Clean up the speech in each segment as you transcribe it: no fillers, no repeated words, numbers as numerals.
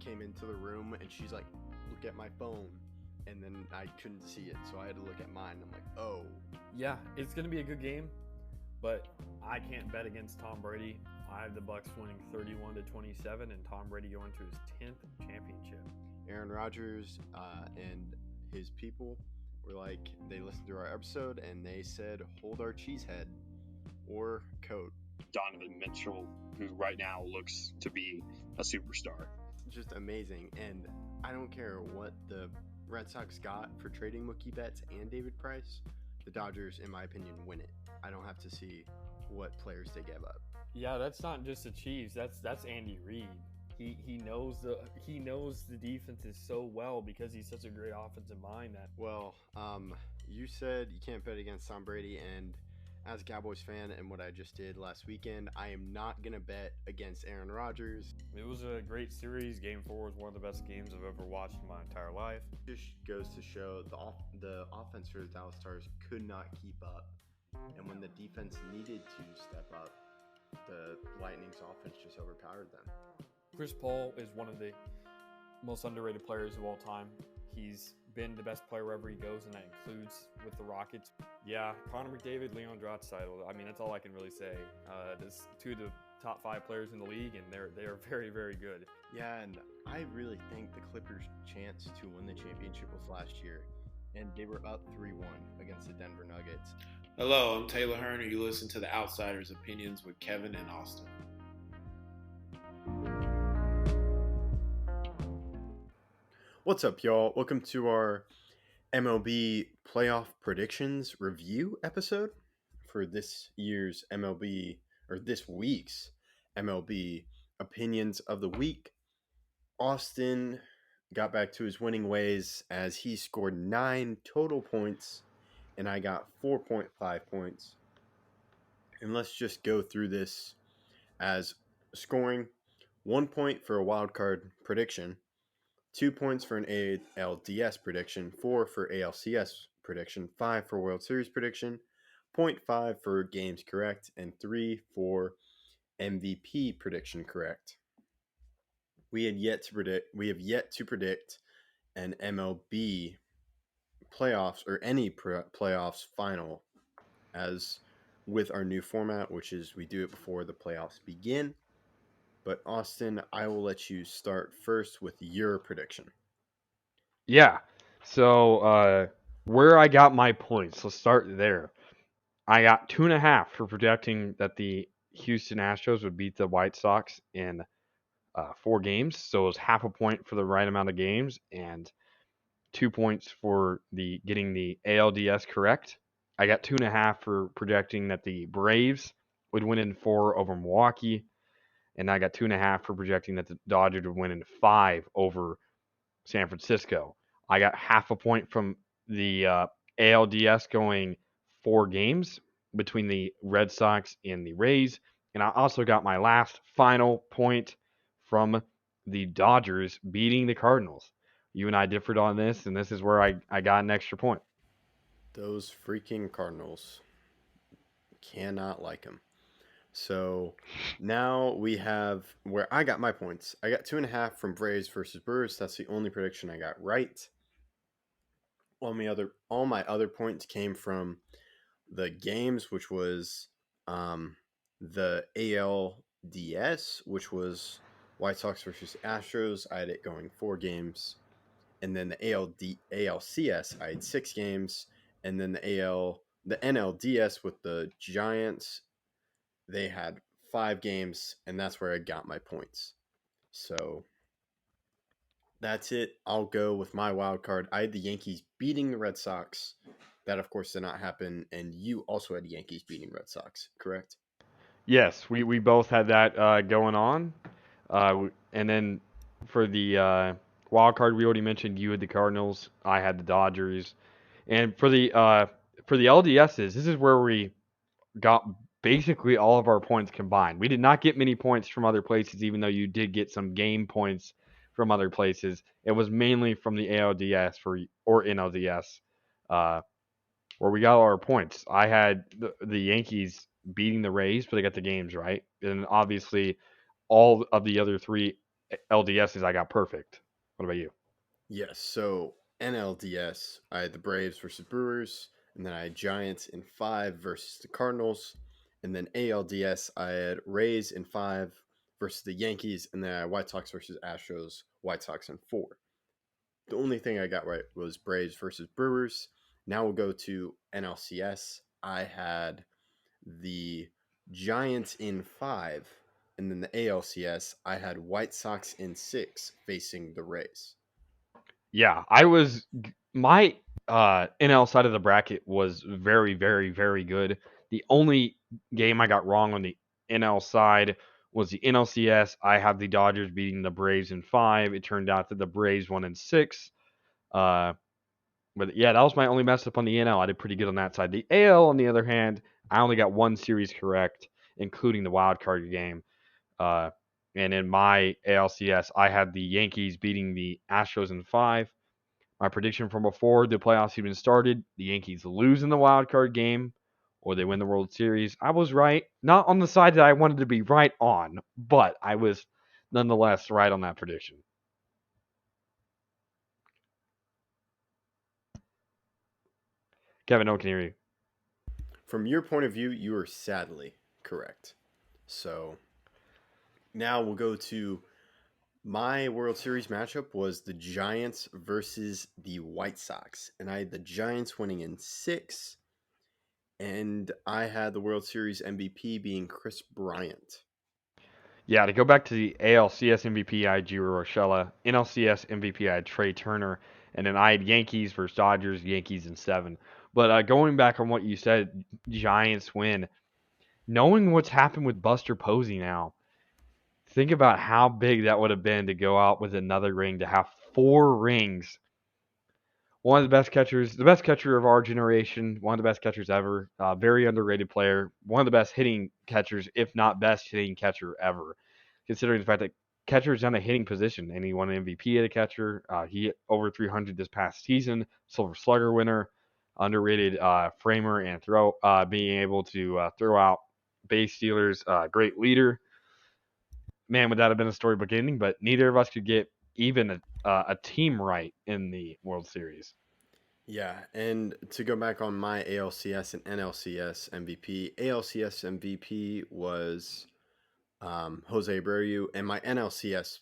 came into the room and she's like, look at my phone. And then I couldn't see it, so I had to look at mine. I'm like, oh. Yeah, it's going to be a good game, but I can't bet against Tom Brady. I have the Bucs winning 31-27 and Tom Brady going to his 10th championship. Aaron Rodgers and his people were like, they listened to our episode and they said, hold our cheesehead or coat. Donovan Mitchell, who right now looks to be a superstar. Just amazing. And I don't care what the Red Sox got for trading Mookie Betts and David Price. The Dodgers, in my opinion, win it. I don't have to see what players they gave up. Yeah, that's not just the Chiefs. That's Andy Reid. He knows the defenses so well because he's such a great offensive mind. Well, you said you can't bet against Tom Brady, and as a Cowboys fan and what I just did last weekend, I am not going to bet against Aaron Rodgers. It was a great series. Game 4 was one of the best games I've ever watched in my entire life. It just goes to show the offense for the Dallas Stars could not keep up. And when the defense needed to step up, the Lightning's offense just overpowered them. Chris Paul is one of the most underrated players of all time. He's been the best player wherever he goes, and that includes with the Rockets. Yeah, Connor McDavid, Leon Draisaitl. I mean, that's all I can really say. There's 2 of the top 5 players in the league, and they are very, very good. Yeah, and I really think the Clippers' chance to win the championship was last year, and they were up 3-1 against the Denver Nuggets. Hello, I'm Taylor Hearn, and you listen to the Outsiders' Opinions with Kevin and Austin. What's up, y'all? Welcome to our MLB Playoff Predictions review episode for this week's MLB Opinions of the Week. Austin got back to his winning ways as he scored 9 total points, and I got 4.5 points. And let's just go through this as scoring 1 point for a wild card prediction, 2 points for an ALDS prediction, 4 for ALCS prediction, 5 for World Series prediction, 0.5 for games correct, and 3 for MVP prediction correct. We have yet to predict an MLB playoffs or any playoffs final as with our new format, which is we do it before the playoffs begin. But Austin, I will let you start first with your prediction. Yeah. So where I got my points, let's start there. I got 2.5 for projecting that the Houston Astros would beat the White Sox in 4 games. So it was half a point for the right amount of games and 2 points for getting the ALDS correct. I got 2.5 for projecting that the Braves would win in 4 over Milwaukee. And I got 2.5 for projecting that the Dodgers would win in 5 over San Francisco. I got half a point from the ALDS going 4 games between the Red Sox and the Rays. And I also got my last final point from the Dodgers beating the Cardinals. You and I differed on this, and this is where I got an extra point. Those freaking Cardinals. Cannot like them. So now we have where I got my points. I got 2.5 from Braves versus Brewers. That's the only prediction I got right. All my other points came from the games, which was the ALDS, which was White Sox versus Astros. I had it going 4 games. And then the ALCS, I had 6 games. And then the NLDS with the Giants, they had 5 games, and that's where I got my points. So that's it. I'll go with my wild card. I had the Yankees beating the Red Sox. That, of course, did not happen. And you also had the Yankees beating Red Sox, correct? Yes, we both had that going on. And then for the wild card, we already mentioned you had the Cardinals. I had the Dodgers. And for the LDSs, this is where we got basically all of our points combined. We did not get many points from other places, even though you did get some game points from other places. It was mainly from the ALDS or NLDS where we got all our points. I had the Yankees beating the Rays, but they got the games right. And obviously all of the other 3 LDSs I got perfect. What about you? Yes. So NLDS, I had the Braves versus Brewers, and then I had Giants in 5 versus the Cardinals, and then ALDS, I had Rays in 5 versus the Yankees, and then I had White Sox versus Astros, White Sox in 4. The only thing I got right was Braves versus Brewers. Now we'll go to NLCS. I had the Giants in 5, and then the ALCS, I had White Sox in 6 facing the Rays. Yeah, my NL side of the bracket was very, very, very good. The only game I got wrong on the NL side was the NLCS. I had the Dodgers beating the Braves in 5. It turned out that the Braves won in 6. Uh, but yeah, that was my only mess up on the NL. I did pretty good on that side. The AL, on the other hand, I only got one series correct, including the wild card game. Uh, and in my ALCS, I had the Yankees beating the Astros in 5. My prediction from before the playoffs even started, the Yankees lose in the wild card game or they win the World Series. I was right. Not on the side that I wanted to be right on, but I was nonetheless right on that prediction. Kevin, no one can hear you. From your point of view, you are sadly correct. So now we'll go to my World Series matchup was the Giants versus the White Sox, and I had the Giants winning in 6, and I had the World Series MVP being Chris Bryant. Yeah, to go back to the ALCS MVP, I had Giro Urshela. NLCS MVP, I had Trey Turner. And then I had Yankees versus Dodgers, Yankees in 7. But going back on what you said, Giants win. Knowing what's happened with Buster Posey now, think about how big that would have been to go out with another ring, to have 4 rings. One of the best catchers, the best catcher of our generation, one of the best catchers ever. Very underrated player. One of the best hitting catchers, if not best hitting catcher ever. Considering the fact that catcher's on a hitting position, and he won an MVP at a catcher. He hit over 300 this past season. Silver Slugger winner. Underrated framer and being able to throw out base stealers. Great leader. Man, would that have been a storybook ending? But neither of us could get even a team right in the World Series. Yeah, and to go back on my ALCS and NLCS MVP, ALCS MVP was Jose Abreu, and my NLCS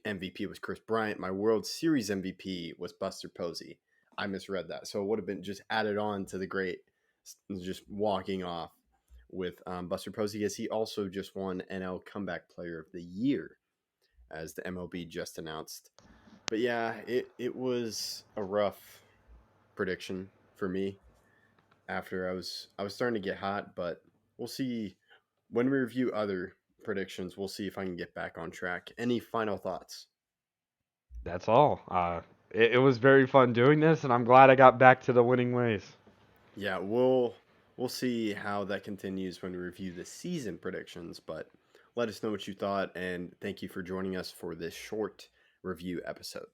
MVP was Chris Bryant. My World Series MVP was Buster Posey. I misread that, so it would have been just added on to the great, just walking off with Buster Posey, as he also just won NL Comeback Player of the Year, as the MLB just announced. But yeah, it was a rough prediction for me after I was starting to get hot, but we'll see when we review other predictions. We'll see if I can get back on track. Any final thoughts? That's all. It was very fun doing this, and I'm glad I got back to the winning ways. Yeah, we'll see how that continues when we review the season predictions, but let us know what you thought, and thank you for joining us for this short review episode.